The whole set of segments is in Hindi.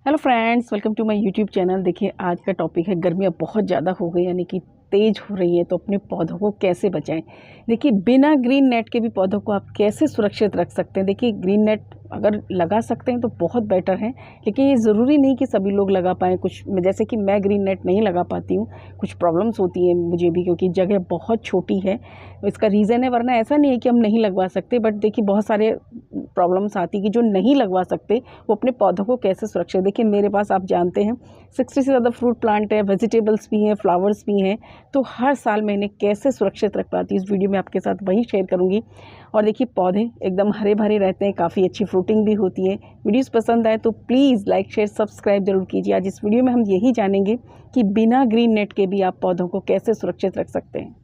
Hello friends, welcome to my YouTube channel. देखिए, आज का टॉपिक है गर्मियाँ बहुत ज़्यादा हो गई, यानी कि तेज़ हो रही है, तो अपने पौधों को कैसे बचाएं। देखिए, बिना ग्रीन नेट के भी पौधों को आप कैसे सुरक्षित रख सकते हैं। देखिए, ग्रीन नेट अगर लगा सकते हैं तो बहुत बेटर है, लेकिन ये ज़रूरी नहीं कि सभी लोग लगा पाएँ। कुछ जैसे कि मैं ग्रीन नेट नहीं लगा पाती हूँ, कुछ प्रॉब्लम्स होती हैं मुझे भी, क्योंकि जगह बहुत छोटी है। इसका रीज़न है, वरना ऐसा नहीं है कि हम नहीं लगवा सकते, बट देखिए बहुत सारे प्रॉब्लम्स आती कि जो नहीं लगवा सकते वो अपने पौधों को कैसे सुरक्षित। देखिए, मेरे पास आप जानते हैं 60 से ज़्यादा फ्रूट प्लांट है, वेजिटेबल्स भी हैं, फ्लावर्स भी हैं, तो हर साल मैं इन्हें कैसे सुरक्षित रख पाती हूँ इस वीडियो में आपके साथ वही शेयर करूँगी। और देखिए, पौधे एकदम हरे भरे रहते हैं, काफ़ी अच्छी फ्रूटिंग भी होती है। वीडियोज़ पसंद आए तो प्लीज़ लाइक शेयर सब्सक्राइब जरूर कीजिए। आज इस वीडियो में हम यही जानेंगे कि बिना ग्रीन नेट के भी आप पौधों को कैसे सुरक्षित रख सकते हैं।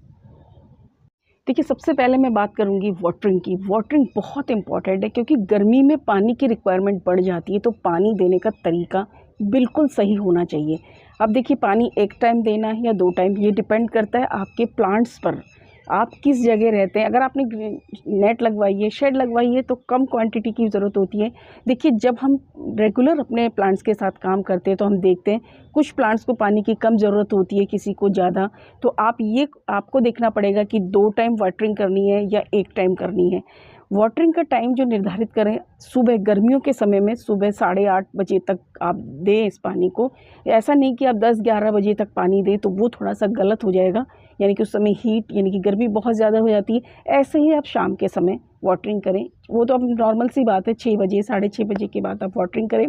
देखिए, सबसे पहले मैं बात करूंगी वाटरिंग की। वाटरिंग बहुत इंपॉर्टेंट है, क्योंकि गर्मी में पानी की रिक्वायरमेंट बढ़ जाती है, तो पानी देने का तरीका बिल्कुल सही होना चाहिए। अब देखिए, पानी एक टाइम देना है या 2 टाइम, ये डिपेंड करता है आपके प्लांट्स पर, आप किस जगह रहते हैं। अगर आपने नेट लगवाई है, शेड लगवाई है, तो कम क्वांटिटी की ज़रूरत होती है। देखिए, जब हम रेगुलर अपने प्लांट्स के साथ काम करते हैं तो हम देखते हैं कुछ प्लांट्स को पानी की कम ज़रूरत होती है, किसी को ज़्यादा। तो आपको देखना पड़ेगा कि 2 टाइम वाटरिंग करनी है या 1 टाइम करनी है। वाटरिंग का टाइम जो निर्धारित करें, सुबह गर्मियों के समय में सुबह 8:30 बजे तक आप दें इस पानी को। ऐसा नहीं कि आप 10-11 बजे तक पानी दें, तो वो थोड़ा सा गलत हो जाएगा, यानी कि उस समय हीट यानी कि गर्मी बहुत ज़्यादा हो जाती है। ऐसे ही आप शाम के समय वाटरिंग करें, वो तो अब नॉर्मल सी बात है, 6 बजे 6:30 बजे के बाद आप वाटरिंग करें।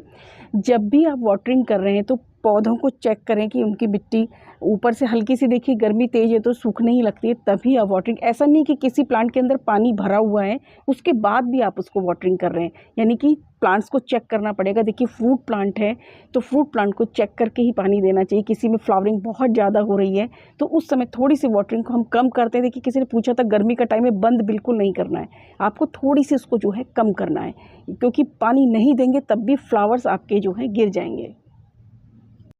जब भी आप वाटरिंग कर रहे हैं तो पौधों को चेक करें कि उनकी मिट्टी ऊपर से हल्की सी, देखिए गर्मी तेज़ है तो सूखने ही लगती है, तभी आप वाटरिंग। ऐसा नहीं कि किसी प्लांट के अंदर पानी भरा हुआ है उसके बाद भी आप उसको वाटरिंग कर रहे हैं, यानी कि प्लांट्स को चेक करना पड़ेगा। देखिए, फ्रूट प्लांट है तो फ्रूट प्लांट को चेक करके ही पानी देना चाहिए। किसी में फ्लावरिंग बहुत ज़्यादा हो रही है तो उस समय थोड़ी सी वाटरिंग को हम कम करते हैं। देखिए, किसी ने पूछा था, गर्मी का टाइम में बंद बिल्कुल नहीं करना है, आपको थोड़ी सी उसको जो है कम करना है, क्योंकि पानी नहीं देंगे तब भी फ्लावर्स आपके जो है गिर जाएंगे।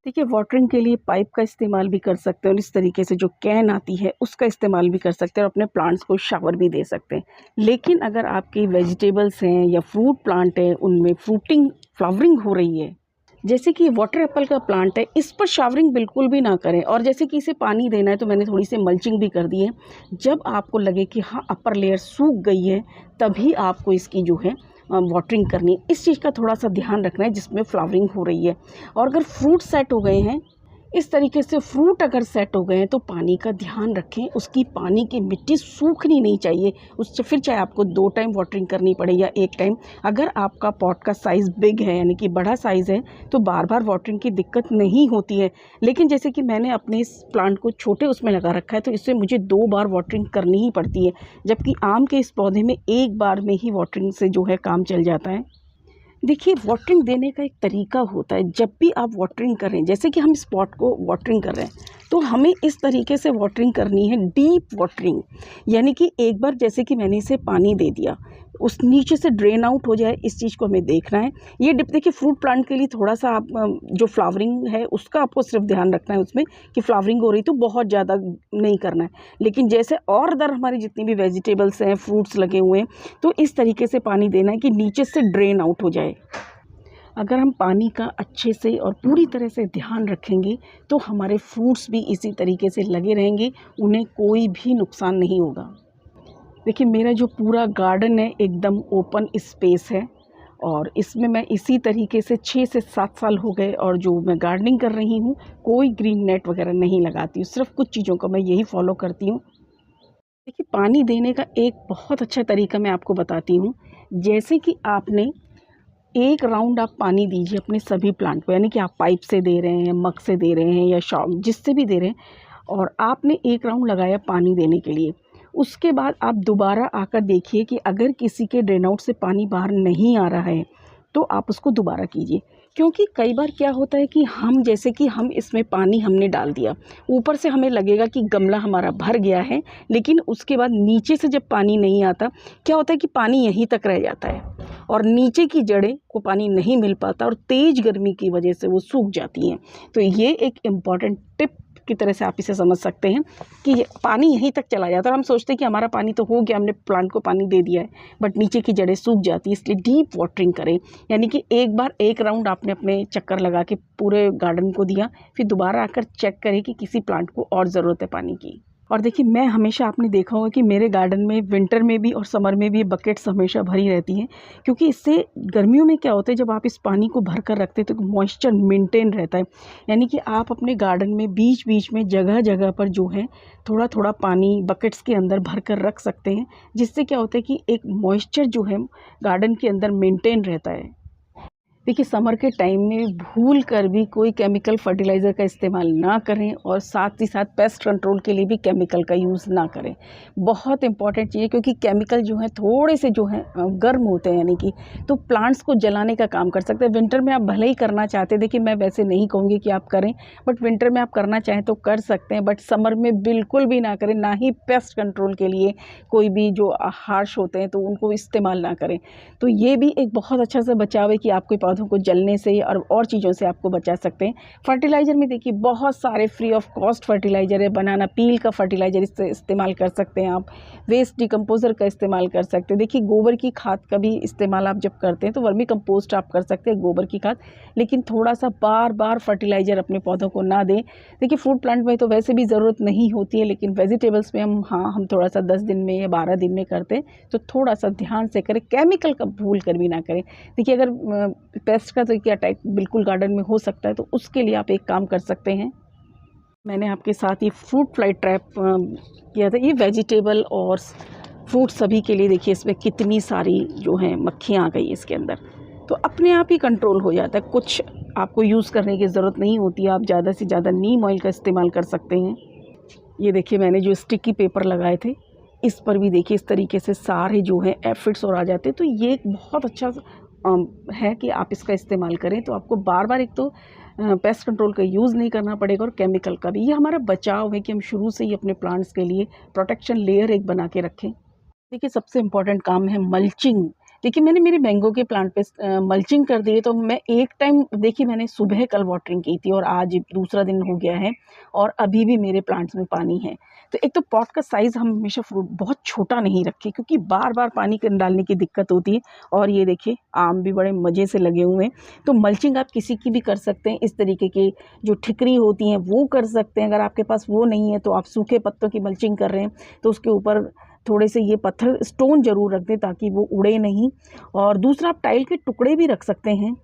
देखिए, वाटरिंग के लिए पाइप का इस्तेमाल भी कर सकते हैं, और इस तरीके से जो कैन आती है उसका इस्तेमाल भी कर सकते हैं, और अपने प्लांट्स को शावर भी दे सकते हैं। लेकिन अगर आपकी वेजिटेबल्स हैं या फ्रूट प्लांट है, उनमें फ्लावरिंग हो रही है, जैसे कि वाटर एप्पल का प्लांट है, इस पर शावरिंग बिल्कुल भी ना करें। और जैसे कि इसे पानी देना है तो मैंने थोड़ी सी मल्चिंग भी कर दी है। जब आपको लगे कि हाँ, अपर लेयर सूख गई है, तभी आपको इसकी जो है वाटरिंग करनी है। इस चीज़ का थोड़ा सा ध्यान रखना है जिसमें फ्लावरिंग हो रही है। और अगर फ्रूट सेट हो गए हैं, इस तरीके से फ्रूट अगर सेट हो गए हैं, तो पानी का ध्यान रखें, उसकी पानी की मिट्टी सूखनी नहीं चाहिए। उससे फिर चाहे आपको 2 टाइम वाटरिंग करनी पड़े या 1 टाइम। अगर आपका पॉट का साइज़ बिग है, यानी कि बड़ा साइज़ है, तो बार बार वाटरिंग की दिक्कत नहीं होती है। लेकिन जैसे कि मैंने अपने इस प्लांट को छोटे उसमें लगा रखा है, तो इससे मुझे 2 बार वाटरिंग करनी ही पड़ती है, जबकि आम के इस पौधे में 1 बार में ही वाटरिंग से जो है काम चल जाता है। देखिए, वाटरिंग देने का एक तरीका होता है। जब भी आप वाटरिंग करें, जैसे कि हम स्पॉट को वाटरिंग कर रहे हैं, तो हमें इस तरीके से वाटरिंग करनी है, डीप वाटरिंग। यानी कि एक बार जैसे कि मैंने इसे पानी दे दिया, उस नीचे से ड्रेन आउट हो जाए, इस चीज़ को हमें देखना है। ये डिप देखिए, फ्रूट प्लांट के लिए थोड़ा सा आप जो फ्लावरिंग है उसका आपको सिर्फ ध्यान रखना है उसमें, कि फ्लावरिंग हो रही तो बहुत ज़्यादा नहीं करना है। लेकिन जैसे और अदर हमारी जितनी भी वेजिटेबल्स हैं, फ्रूट्स लगे हुए हैं, तो इस तरीके से पानी देना है कि नीचे से ड्रेन आउट हो जाए। अगर हम पानी का अच्छे से और पूरी तरह से ध्यान रखेंगे, तो हमारे फ्रूट्स भी इसी तरीके से लगे रहेंगे, उन्हें कोई भी नुकसान नहीं होगा। देखिए, मेरा जो पूरा गार्डन है एकदम ओपन स्पेस है, और इसमें मैं इसी तरीके से 6 से 7 साल हो गए, और जो मैं गार्डनिंग कर रही हूँ, कोई ग्रीन नेट वगैरह नहीं लगाती हूँ। सिर्फ कुछ चीज़ों को मैं यही फॉलो करती हूँ। देखिए, पानी देने का एक बहुत अच्छा तरीका मैं आपको बताती हूँ। जैसे कि आपने 1 राउंड आप पानी दीजिए अपने सभी प्लांट को, यानी कि आप पाइप से दे रहे हैं, मग से दे रहे हैं, या जिससे भी दे रहे हैं, और आपने 1 राउंड लगाया पानी देने के लिए। उसके बाद आप दोबारा आकर देखिए कि अगर किसी के ड्रेन आउट से पानी बाहर नहीं आ रहा है, तो आप उसको दोबारा कीजिए। क्योंकि कई बार क्या होता है कि जैसे कि हम इसमें पानी हमने डाल दिया, ऊपर से हमें लगेगा कि गमला हमारा भर गया है, लेकिन उसके बाद नीचे से जब पानी नहीं आता, क्या होता है कि पानी यहीं तक रह जाता है, और नीचे की जड़ें को पानी नहीं मिल पाता, और तेज़ गर्मी की वजह से वो सूख जाती हैं। तो ये एक इम्पॉर्टेंट टिप की तरह से आप इसे समझ सकते हैं कि पानी यहीं तक चला जाता है और हम सोचते हैं कि हमारा पानी तो हो गया, हमने प्लांट को पानी दे दिया है, बट नीचे की जड़ें सूख जाती है। इसलिए डीप वाटरिंग करें, यानी कि एक बार एक राउंड आपने अपने चक्कर लगा के पूरे गार्डन को दिया, फिर दोबारा आकर चेक करें कि किसी प्लांट को और ज़रूरत है पानी की। और देखिए, मैं हमेशा आपने देखा होगा कि मेरे गार्डन में विंटर में भी और समर में भी बकेट्स हमेशा भरी रहती हैं, क्योंकि इससे गर्मियों में क्या होता है, जब आप इस पानी को भर कर रखते हैं तो मॉइस्चर मेंटेन रहता है। यानी कि आप अपने गार्डन में बीच बीच में जगह जगह पर जो है थोड़ा थोड़ा पानी बकेट्स के अंदर भर कर रख सकते हैं, जिससे क्या होता है कि एक मॉइस्चर जो है गार्डन के अंदर मेंटेन रहता है। देखिए, समर के टाइम में भूल कर भी कोई केमिकल फर्टिलाइज़र का इस्तेमाल ना करें और साथ ही साथ पेस्ट कंट्रोल के लिए भी केमिकल का यूज़ ना करें। बहुत इंपॉर्टेंट चीज़ है, क्योंकि केमिकल जो है थोड़े से जो हैं गर्म होते हैं, यानी कि तो प्लांट्स को जलाने का काम कर सकते हैं। विंटर में आप भले ही करना चाहते हैं, देखिए मैं वैसे नहीं कहूँगी कि आप करें, बट विंटर में आप करना चाहें तो कर सकते हैं, बट समर में बिल्कुल भी ना करें। ना ही पेस्ट कंट्रोल के लिए कोई भी जो हार्श होते हैं तो उनको इस्तेमाल ना करें। तो ये भी एक बहुत अच्छा सा बचाव है कि आपके पौधों को जलने से और चीज़ों से आपको बचा सकते हैं। फर्टिलाइज़र में देखिए बहुत सारे फ्री ऑफ कॉस्ट फर्टिलाइज़र है। बनाना पील का फर्टिलाइज़र इस्तेमाल कर सकते हैं आप, वेस्ट डिकम्पोज़र का इस्तेमाल कर सकते हैं। देखिए, गोबर की खाद का भी इस्तेमाल आप जब करते हैं तो वर्मी कंपोस्ट आप कर सकते हैं, गोबर की खाद, लेकिन थोड़ा सा बार बार फर्टिलाइज़र अपने पौधों को ना दें। देखिए, फ्रूट प्लांट में तो वैसे भी ज़रूरत नहीं होती है, लेकिन वेजिटेबल्स में हम थोड़ा सा 10 दिन में या 12 दिन में करते हैं, तो थोड़ा सा ध्यान से करें, केमिकल का भूल कर भी ना करें। देखिए, अगर पेस्ट का तो क्या अटैक बिल्कुल गार्डन में हो सकता है, तो उसके लिए आप एक काम कर सकते हैं। मैंने आपके साथ ये फ्रूट फ्लाई ट्रैप किया था। ये वेजिटेबल और फ्रूट सभी के लिए, देखिए इसमें कितनी सारी जो हैं मक्खियाँ आ गई इसके अंदर, तो अपने आप ही कंट्रोल हो जाता है। कुछ आपको यूज़ करने की ज़रूरत नहीं होती है। आप ज़्यादा से ज़्यादा नीम ऑयल का इस्तेमाल कर सकते हैं। ये देखिए, मैंने जो स्टिकी पेपर लगाए थे, इस पर भी देखिए इस तरीके से सारे जो हैं एफिड्स और आ जाते हैं। तो ये एक बहुत अच्छा है कि आप इसका इस्तेमाल करें, तो आपको बार बार एक तो पेस्ट कंट्रोल का यूज़ नहीं करना पड़ेगा और केमिकल का भी। ये हमारा बचाव है कि हम शुरू से ही अपने प्लांट्स के लिए प्रोटेक्शन लेयर एक बना के रखें। देखिए, सबसे इम्पॉर्टेंट काम है मल्चिंग। देखिए, मैंने मेरे मैंगो के प्लांट पे मल्चिंग कर दी है, तो मैं एक टाइम, देखिए मैंने सुबह कल वाटरिंग की थी और आज दूसरा दिन हो गया है और अभी भी मेरे प्लांट्स में पानी है। तो एक तो पॉट का साइज़ हम हमेशा फ्रूट बहुत छोटा नहीं रखें, क्योंकि बार बार पानी डालने की दिक्कत होती है। और ये देखिए, आम भी बड़े मज़े से लगे हुए हैं। तो मल्चिंग आप किसी की भी कर सकते हैं। इस तरीके की जो ठिकरी होती हैं वो कर सकते हैं। अगर आपके पास वो नहीं है तो आप सूखे पत्तों की मल्चिंग कर रहे हैं, तो उसके ऊपर थोड़े से ये पत्थर स्टोन ज़रूर रख दें ताकि वो उड़े नहीं। और दूसरा, आप टाइल के टुकड़े भी रख सकते हैं।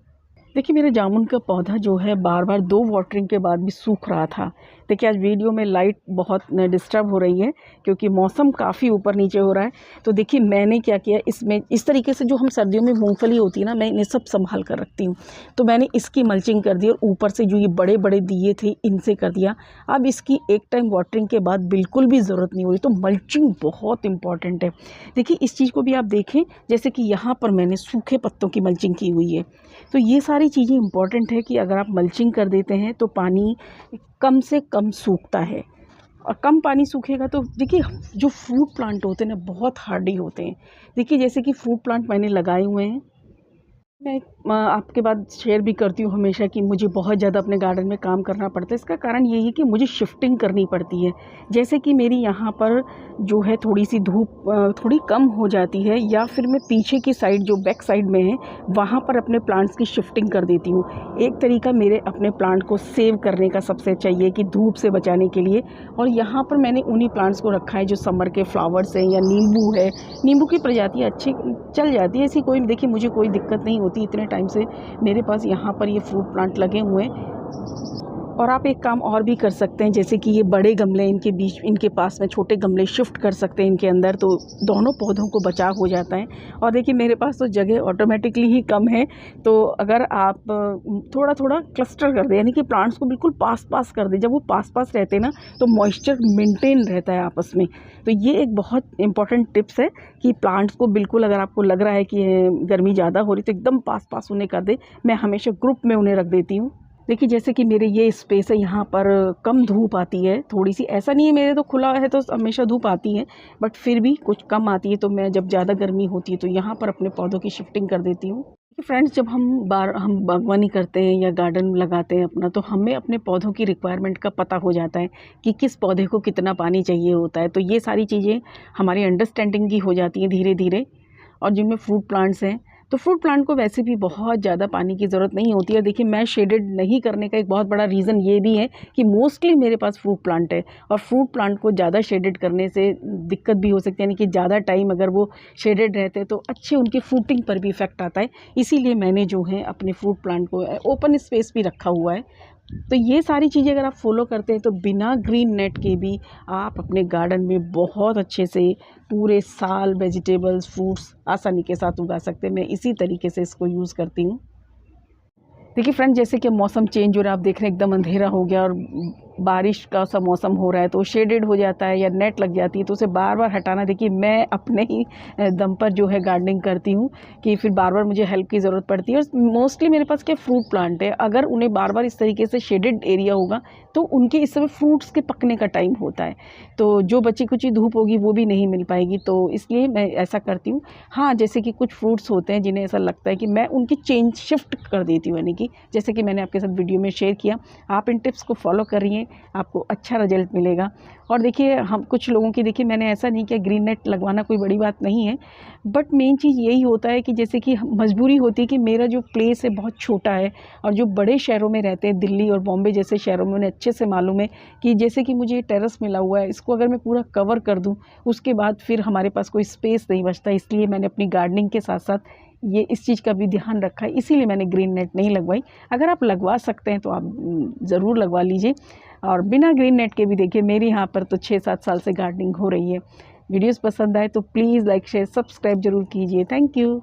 देखिए, मेरे जामुन का पौधा जो है बार बार 2 वाटरिंग के बाद भी सूख रहा था। देखिए, आज वीडियो में लाइट बहुत डिस्टर्ब हो रही है, क्योंकि मौसम काफ़ी ऊपर नीचे हो रहा है। तो देखिए, मैंने क्या किया, इसमें इस तरीके से जो हम सर्दियों में मूंगफली होती है ना, मैं इन्हें सब संभाल कर रखती हूँ। तो मैंने इसकी मल्चिंग कर दी और ऊपर से जो ये बड़े बड़े दिए थे इनसे कर दिया। अब इसकी एक टाइम वाटरिंग के बाद बिल्कुल भी ज़रूरत नहीं हुई। तो मल्चिंग बहुत इंपॉर्टेंट है। देखिए, इस चीज़ को भी आप देखें, जैसे कि यहाँ पर मैंने सूखे पत्तों की मल्चिंग की हुई है। तो ये सारी चीज़ें इंपॉर्टेंट है कि अगर आप मल्चिंग कर देते हैं तो पानी कम से कम सूखता है। और कम पानी सूखेगा तो देखिए, जो फ्रूट प्लांट होते हैं ना, बहुत हार्डी होते हैं। देखिए, जैसे कि फ्रूट प्लांट मैंने लगाए हुए हैं, मैं आपके बाद शेयर भी करती हूँ हमेशा कि मुझे बहुत ज़्यादा अपने गार्डन में काम करना पड़ता है। इसका कारण यही है कि मुझे शिफ्टिंग करनी पड़ती है। जैसे कि मेरी यहाँ पर जो है थोड़ी सी धूप थोड़ी कम हो जाती है, या फिर मैं पीछे की साइड जो बैक साइड में है वहाँ पर अपने प्लांट्स की शिफ्टिंग कर देती हूँ। एक तरीका मेरे अपने प्लांट को सेव करने का सबसे अच्छा ये कि धूप से बचाने के लिए। और यहाँ पर मैंने उन्हीं प्लांट्स को रखा है जो समर के फ्लावर्स हैं, या नींबू है। नींबू की प्रजातियाँ अच्छी चल जाती है, ऐसी कोई, देखिए मुझे कोई दिक्कत नहीं होती। इतने टाइम से मेरे पास यहाँ पर ये फ्रूट प्लांट लगे हुए हैं। और आप एक काम और भी कर सकते हैं, जैसे कि ये बड़े गमले, इनके पास में छोटे गमले शिफ्ट कर सकते हैं इनके अंदर, तो दोनों पौधों को बचाव हो जाता है। और देखिए, मेरे पास तो जगह ऑटोमेटिकली ही कम है, तो अगर आप थोड़ा थोड़ा क्लस्टर कर दें, यानी कि प्लांट्स को बिल्कुल पास पास कर दें। जब वो पास पास रहते हैं ना, तो मॉइस्चर मेंटेन रहता है आपस में। तो ये एक बहुत इंपॉर्टेंट टिप्स है कि प्लांट्स को बिल्कुल, अगर आपको लग रहा है कि गर्मी ज़्यादा हो रही तो एकदम पास पास उन्हें कर दें। मैं हमेशा ग्रुप में उन्हें रख देती हूँ। देखिए, जैसे कि मेरे ये स्पेस है, यहाँ पर कम धूप आती है थोड़ी सी। ऐसा नहीं है, मेरे तो खुला है तो हमेशा धूप आती है, बट फिर भी कुछ कम आती है। तो मैं जब ज़्यादा गर्मी होती है तो यहाँ पर अपने पौधों की शिफ्टिंग कर देती हूँ। फ्रेंड्स, जब हम बागवानी करते हैं या गार्डन लगाते हैं अपना, तो हमें अपने पौधों की रिक्वायरमेंट का पता हो जाता है कि किस पौधे को कितना पानी चाहिए होता है। तो ये सारी चीज़ें हमारी अंडरस्टैंडिंग की हो जाती हैं धीरे धीरे। और जिनमें फ्रूट प्लांट्स हैं, तो फ्रूट प्लांट को वैसे भी बहुत ज़्यादा पानी की ज़रूरत नहीं होती है। देखिए, मैं शेडेड नहीं करने का एक बहुत बड़ा रीज़न ये भी है कि मोस्टली मेरे पास फ्रूट प्लांट है, और फ्रूट प्लांट को ज़्यादा शेडेड करने से दिक्कत भी हो सकती है, यानी कि ज़्यादा टाइम अगर वो शेडेड रहते हैं तो अच्छी उनकी फ्रूटिंग पर भी इफ़ेक्ट आता है। इसीलिए मैंने जो है अपने फ्रूट प्लांट को ओपन स्पेस भी रखा हुआ है। तो ये सारी चीज़ें अगर आप फॉलो करते हैं तो बिना ग्रीन नेट के भी आप अपने गार्डन में बहुत अच्छे से पूरे साल वेजिटेबल्स, फ्रूट्स आसानी के साथ उगा सकते हैं। मैं इसी तरीके से इसको यूज़ करती हूँ। देखिए फ्रेंड, जैसे कि मौसम चेंज हो रहा है, आप देख रहे हैं एकदम अंधेरा हो गया और बारिश का सा मौसम हो रहा है, तो शेडेड हो जाता है या नेट लग जाती है, तो उसे बार बार हटाना। देखिए, मैं अपने ही दम पर जो है गार्डनिंग करती हूँ कि फिर बार बार मुझे हेल्प की ज़रूरत पड़ती है। और मोस्टली मेरे पास क्या फ्रूट प्लांट है, अगर उन्हें बार बार इस तरीके से शेडेड एरिया होगा तो उनके इस समय फ्रूट्स के पकने का टाइम होता है, तो जो बची कुची धूप होगी वो भी नहीं मिल पाएगी। तो इसलिए मैं ऐसा करती हूँ। हाँ, जैसे कि कुछ फ्रूट्स होते हैं जिन्हें ऐसा लगता है कि मैं उनकी चेंज शिफ्ट कर देती हूँ, यानी कि जैसे कि मैंने आपके साथ वीडियो में शेयर किया, आप इन टिप्स को फॉलो करिए, आपको अच्छा रिजल्ट मिलेगा। और देखिए, हम कुछ लोगों की, देखिए मैंने ऐसा नहीं किया, ग्रीन नेट लगवाना कोई बड़ी बात नहीं है, बट मेन चीज़ यही होता है कि जैसे कि मजबूरी होती है कि मेरा जो प्लेस है बहुत छोटा है, और जो बड़े शहरों में रहते हैं, दिल्ली और बॉम्बे जैसे शहरों में, उन्हें अच्छे से मालूम है कि जैसे कि मुझे टेरेस मिला हुआ है, इसको अगर मैं पूरा कवर कर दूँ उसके बाद फिर हमारे पास कोई स्पेस नहीं बचता। इसलिए मैंने अपनी गार्डनिंग के साथ साथ ये इस चीज़ का भी ध्यान रखा है, इसीलिए मैंने ग्रीन नेट नहीं लगवाई। अगर आप लगवा सकते हैं तो आप ज़रूर लगवा लीजिए। और बिना ग्रीन नेट के भी देखिए, मेरे यहाँ पर तो 6-7 साल से गार्डनिंग हो रही है। वीडियोस पसंद आए तो प्लीज़ लाइक, शेयर, सब्सक्राइब ज़रूर कीजिए। Thank you.